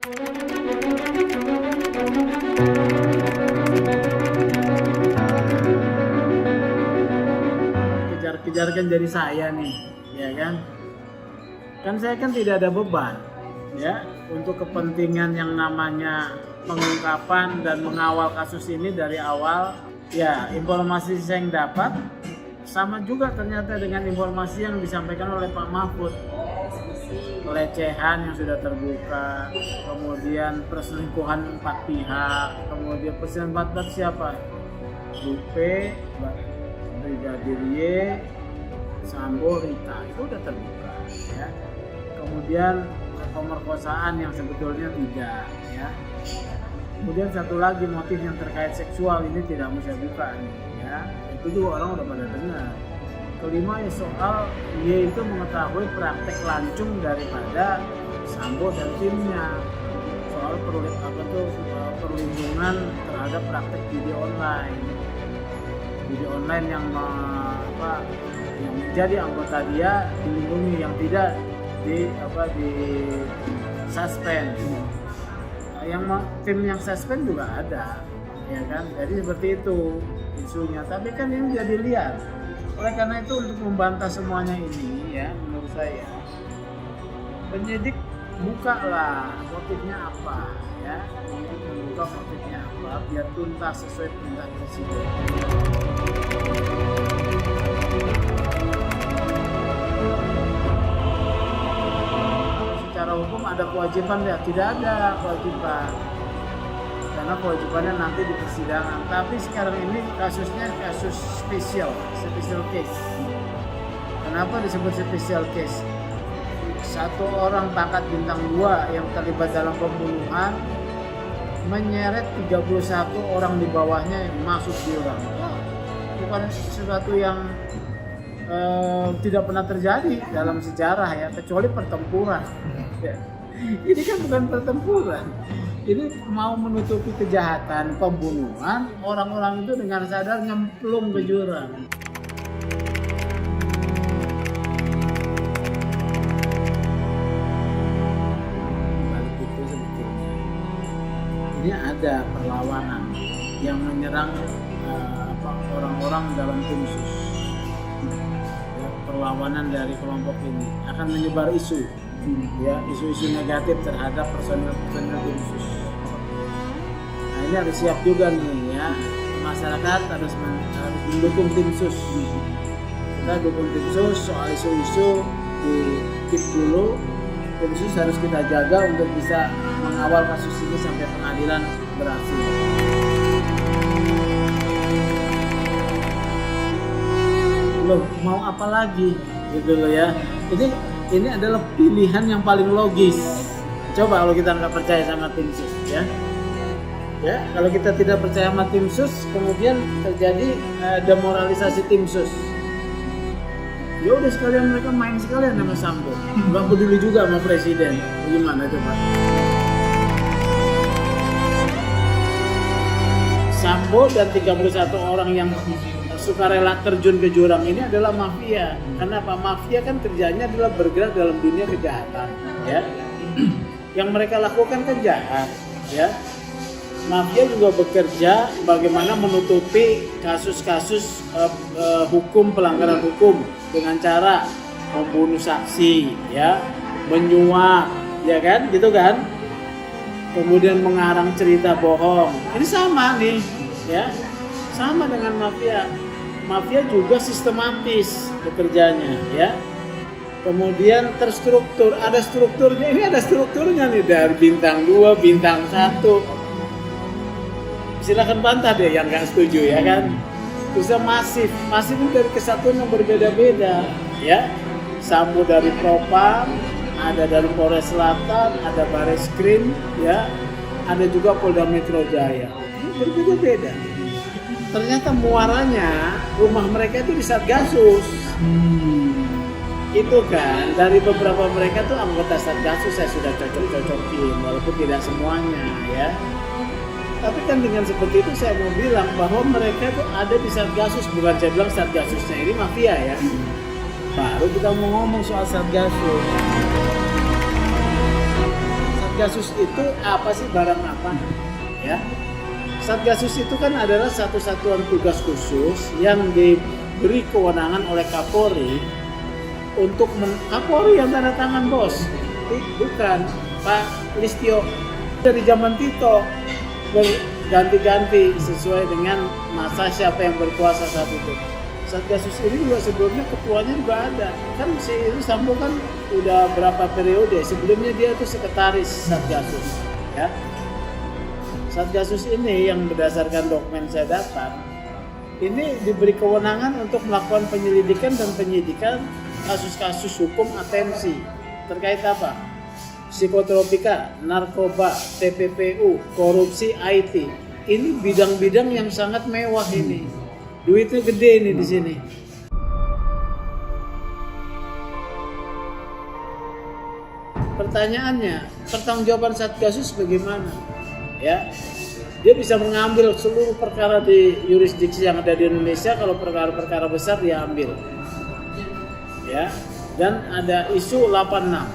Kejar-kejarkan jadi saya nih, ya kan? Kan saya kan tidak ada beban, ya, untuk kepentingan yang namanya pengungkapan dan mengawal kasus ini dari awal. Ya, informasi saya yang dapat sama juga ternyata dengan informasi yang disampaikan oleh Pak Mahfud. Pelecehan yang sudah terbuka, kemudian perselingkuhan 4 pihak, kemudian perselingkuhan 4 siapa? Lupe, Brigadir Y, Sambo, Rita, itu udah terbuka, ya. Kemudian pemerkosaan yang sebetulnya tidak, ya. Kemudian satu lagi motif yang terkait seksual ini tidak mau saya buka nih, ya. Itu juga orang udah pada dengar. Kelima ya soal Y itu mengetahui praktek lancung daripada Sambo dan timnya soal perlindungan terhadap praktek judi online yang yang menjadi anggota dia dilindungi, yang tidak di suspend. Yang tim yang suspend juga ada, ya kan? Jadi seperti itu isunya. Tapi kan ini jadi liar. Oleh karena itu untuk membantah semuanya ini, ya, menurut saya penyidik bukalah motifnya apa, ya, penyidik membuka motifnya apa biar tuntas sesuai perintah presiden. Secara hukum ada kewajiban ya? Tidak ada kewajiban, karena kewajibannya nanti di persidangan. Tapi sekarang ini kasusnya kasus special case. Kenapa disebut special case? Satu orang pangkat bintang 2 yang terlibat dalam pembunuhan menyeret 31 orang di bawahnya yang masuk jurang. Bukan sesuatu yang tidak pernah terjadi dalam sejarah, ya, kecuali pertempuran. Ya. Ini kan bukan pertempuran. Ini mau menutupi kejahatan pembunuhan, orang-orang itu dengan sadar nyemplung ke jurang. Balik itu sebetulnya ini ada perlawanan yang menyerang orang-orang dalam tim sus. Ya, perlawanan dari kelompok ini akan menyebar isu, ya, isu-isu negatif terhadap personil tim sus. Nah, ini harus siap juga nih, ya, masyarakat harus mendukung tim sus. Kita dukung tim sus, soal isu-isu di keep dulu. Tim sus harus kita jaga untuk bisa mengawal kasus ini sampai pengadilan berhasil. Loh, mau apa lagi gitu loh, ya. Ini adalah pilihan yang paling logis. Coba kalau kita nggak percaya sama tim sus, ya. Ya, kalau kita tidak percaya sama tim sus, kemudian terjadi demoralisasi tim sus. Ya udah sekalian mereka main sekalian sama Sambo. Nggak peduli juga sama presiden. Gimana coba? Sambo dan 31 orang yang sukarela terjun ke jurang ini adalah mafia. Kenapa? Mafia kan kerjanya adalah bergerak dalam dunia kejahatan, ya. Yang mereka lakukan kan jahat, ya. Mafia juga bekerja bagaimana menutupi kasus-kasus hukum, pelanggaran hukum dengan cara membunuh saksi, ya, menyuap, ya kan, gitu kan. Kemudian mengarang cerita bohong. Ini sama nih, ya. Sama dengan mafia. Mafia juga sistematis bekerjanya, ya. Kemudian terstruktur, ada strukturnya. Ini ada strukturnya nih dari bintang 2, bintang 1. Silakan bantah deh yang nggak setuju, ya kan. Bisa masif itu dari kesatuan yang berbeda-beda, ya. Sambo dari Propam, ada dari Polres Selatan, ada Bareskrim, ya. Ada juga Polda Metro Jaya. Ini berbeda-beda. Ternyata muaranya rumah mereka itu di Satgasus. Itu kan dari beberapa mereka tuh anggota Satgasus saya sudah cocok-cocokin, walaupun tidak semuanya, ya. Tapi kan dengan seperti itu saya mau bilang bahwa mereka tuh ada di Satgasus, bukan saya bilang Satgasusnya ini mafia, ya. Baru kita mau ngomong soal Satgasus. Satgasus itu apa sih, barang apa? Ya. Satgasus itu kan adalah satu satuan tugas khusus yang diberi kewenangan oleh Kapolri untuk Kapolri yang tanda tangan, bos. Bukan Pak Listio. Dari zaman Tito berganti-ganti sesuai dengan masa siapa yang berkuasa saat itu. Satgasus ini juga sebelumnya ketuanya juga ada. Kan si Sambo kan udah berapa periode, sebelumnya dia itu sekretaris Satgasus, ya. Satgasus ini yang berdasarkan dokumen saya dapat, ini diberi kewenangan untuk melakukan penyelidikan dan penyidikan kasus-kasus hukum atensi terkait apa? Psikotropika, narkoba, TPPU, korupsi, IT. Ini bidang-bidang yang sangat mewah ini. Duitnya gede ini di sini. Pertanyaannya, pertanggungjawaban Satgasus bagaimana? Ya, dia bisa mengambil seluruh perkara di yurisdiksi yang ada di Indonesia. Kalau perkara-perkara besar dia ambil, ya. Dan ada isu 86,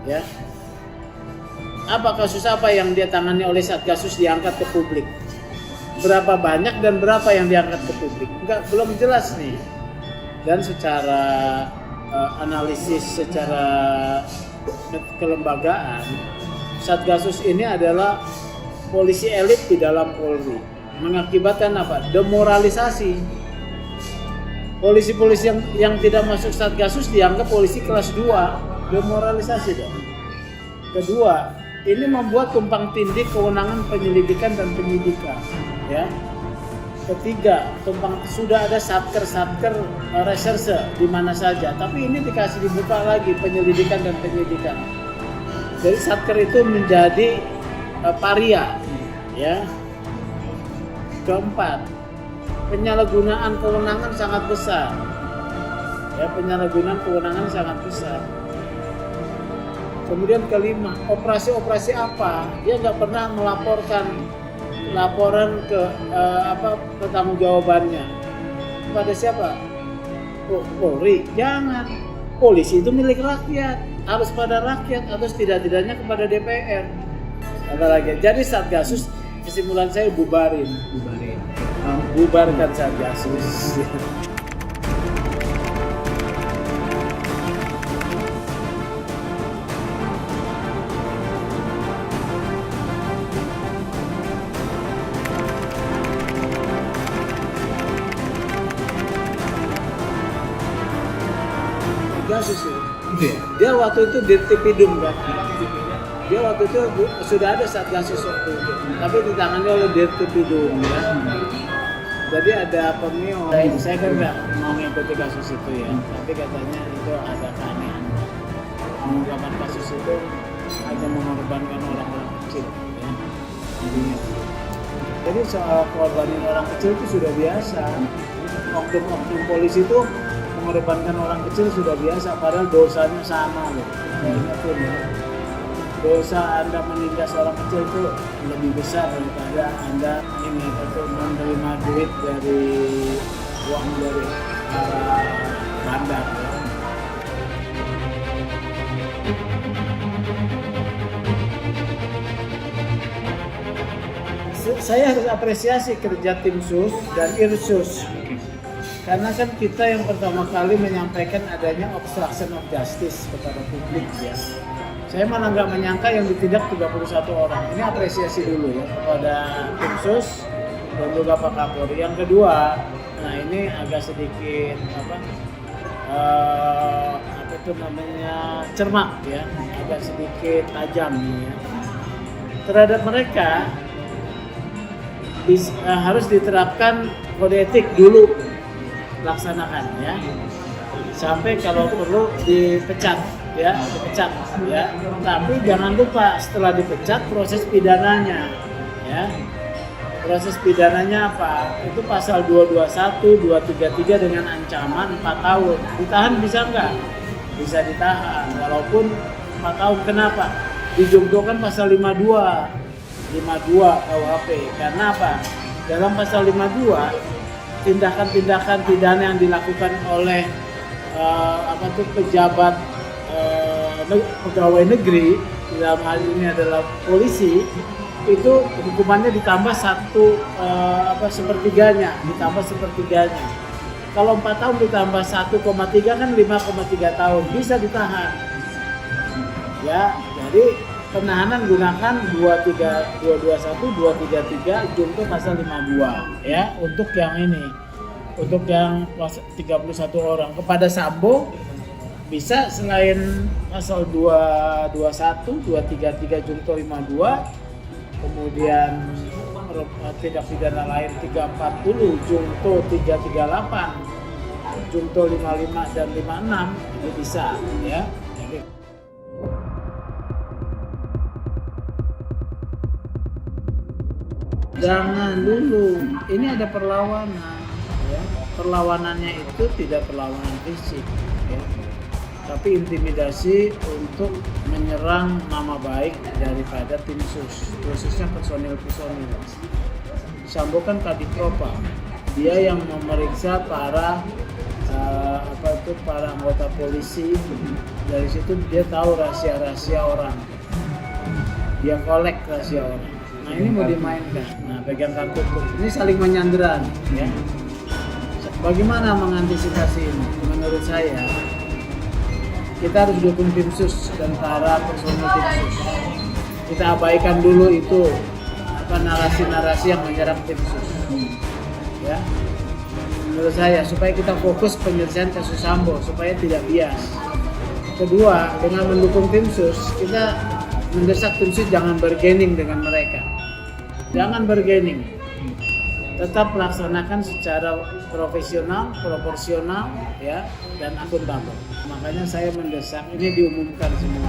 ya. Apa kasus apa yang dia tangani oleh Satgasus diangkat ke publik? Berapa banyak dan berapa yang diangkat ke publik? Belum jelas nih. Dan secara analisis, secara kelembagaan, Satgasus ini adalah polisi elit di dalam Polri. Mengakibatkan apa? Demoralisasi. Polisi-polisi yang tidak masuk Satgasus dianggap polisi kelas 2. Demoralisasi dong. Kedua, ini membuat tumpang tindih kewenangan penyelidikan dan penyidikan, ya. Ketiga, sudah ada satker reserse di mana saja, tapi ini dikasih dibuka lagi penyelidikan dan penyidikan. Jadi satker itu menjadi paria, ya. Keempat, penyalahgunaan kewenangan sangat besar, ya, penyalahgunaan kewenangan sangat besar. Kemudian kelima, operasi-operasi apa? Dia nggak pernah melaporkan laporan ke pertanggungjawabannya kepada siapa? Polri. Jangan. Polisi itu milik rakyat, harus pada rakyat atau setidak-tidaknya kepada DPR. Ada lagi. Jadi Satgasus, kesimpulan saya bubarkan Satgasus. Satgasus ya. Dia waktu itu Dirtipidum kan. Dia waktu itu sudah ada Satgasus waktu itu, tapi ditangani oleh Dirtipidum ya. Jadi ada Pemio. Saya kan nggak mau mengikuti kasus itu ya, tapi katanya itu ada keanehan. Mengungkapkan kasus itu hanya mengorbankan orang-orang kecil ya. Jadi soal korbanin orang kecil itu sudah biasa. Oknum polisi itu mengorbankan orang kecil sudah biasa, padahal dosanya sama loh. Ingatin ya, dosa Anda menindas orang kecil itu lebih besar daripada Anda menerima duit dari uang dari para bandar ya. Saya harus apresiasi kerja tim sus dan Irsus. Karena kan kita yang pertama kali menyampaikan adanya obstruction of justice kepada publik ya. Saya malah nggak menyangka yang ditindak 31 orang. Ini apresiasi dulu ya kepada tim sus dan juga Pak Kapolri. Yang kedua, nah ini agak sedikit cermat ya, agak sedikit tajam ya. Terhadap mereka harus diterapkan kode etik dulu. Laksanakan ya, sampai kalau perlu dipecat ya. Tapi jangan lupa setelah dipecat proses pidananya ya. Proses pidananya apa? Itu pasal 221, 233 dengan ancaman 4 tahun. Ditahan bisa nggak? Bisa ditahan walaupun 4 tahun. Kenapa? Dijungtokan pasal 52 KUHP. Karena apa? Dalam pasal 52 tindakan-tindakan pidana yang dilakukan oleh pejabat pegawai negeri dalam hal ini adalah polisi, itu hukumannya ditambah sepertiganya, Kalau 4 tahun ditambah 1,3 kan 5,3 tahun, bisa ditahan. Ya, jadi penahanan gunakan 221, 233 junto pasal 52 ya untuk yang ini. Untuk yang 31 orang. Kepada Sambo bisa selain pasal 221, 233 junto 52, kemudian tindak pidana lain 340 junto 338, junto 55 dan 56 itu bisa ya. Jadi, jangan dulu, ini ada perlawanan ya. Perlawanannya itu tidak perlawanan fisik ya, tapi intimidasi untuk menyerang nama baik daripada tim sus, khususnya personil. Sambo kan Kadifropa, dia yang memeriksa para para anggota polisi. Dari situ dia tahu rahasia orang, dia kolek rahasia orang. Nah ini mau dimainkan, nah pegang kartu ini saling menyandera ya. Bagaimana mengantisipasi ini? Menurut saya kita harus dukung tim sus dan para personil tim sus. Kita abaikan dulu itu narasi-narasi yang menyerang tim sus ya. Menurut saya supaya kita fokus penyelesaian kasus Sambo supaya tidak bias. Kedua, dengan mendukung tim sus, kita mendesak tim sus jangan bergening dengan mereka. Jangan bergening. Tetap laksanakan secara profesional, proporsional ya, dan akuntabel. Makanya saya mendesak ini diumumkan semua.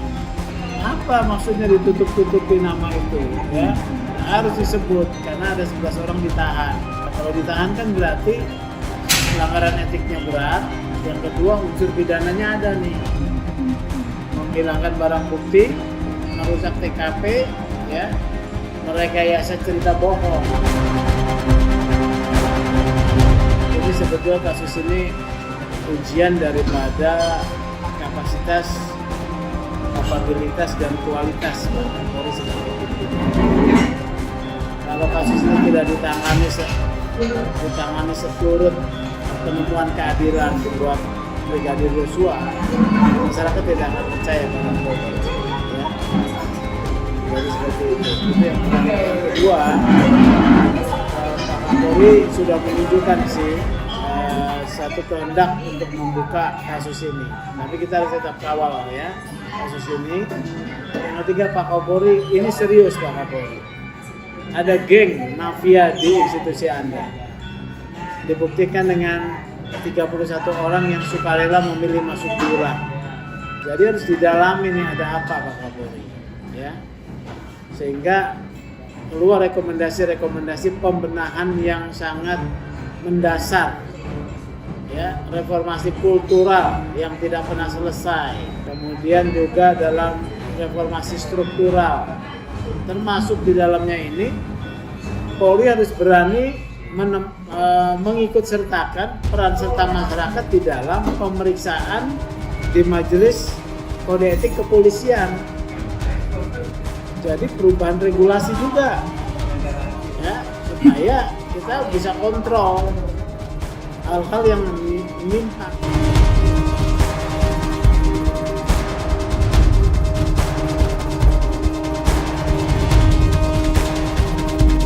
Apa maksudnya ditutup-tutupi nama itu ya? Harus disebut karena ada 11 orang ditahan. Kalau ditahan kan berarti pelanggaran etiknya berat. Yang kedua unsur pidananya ada nih. Menghilangkan barang bukti, merusak TKP ya, merekayasa cerita bohong. Jadi sebetulnya kasus ini ujian daripada kapasitas, kapabilitas dan kualitas Polri sebagai tim. Kalau kasus ini tidak ditangani seturut penemuan keadilan buat Brigadir Yosua, masyarakat tidak akan percaya pada Polri. Ya. Jadi seperti itu. Itu yang pertama. Yang kedua, Polri sudah menunjukkan sih satu kehendak untuk membuka kasus ini. Tapi kita harus tetap kawal ya kasus ini. Yang ketiga, Pak Kapolri, ini serius Pak Kapolri. Ada geng mafia di institusi Anda. Dibuktikan dengan 31 orang yang sukarela memilih masuk jurang. Jadi harus didalami nih ada apa Pak Kapolri. Ya. Sehingga keluar rekomendasi pembenahan yang sangat mendasar. Ya, reformasi kultural yang tidak pernah selesai. Kemudian juga dalam reformasi struktural. Termasuk di dalamnya ini Polri harus berani mengikut sertakan peran serta masyarakat di dalam pemeriksaan di majelis kode etik kepolisian. Jadi perubahan regulasi juga ya, supaya kita bisa kontrol hal-hal yang menyimpang.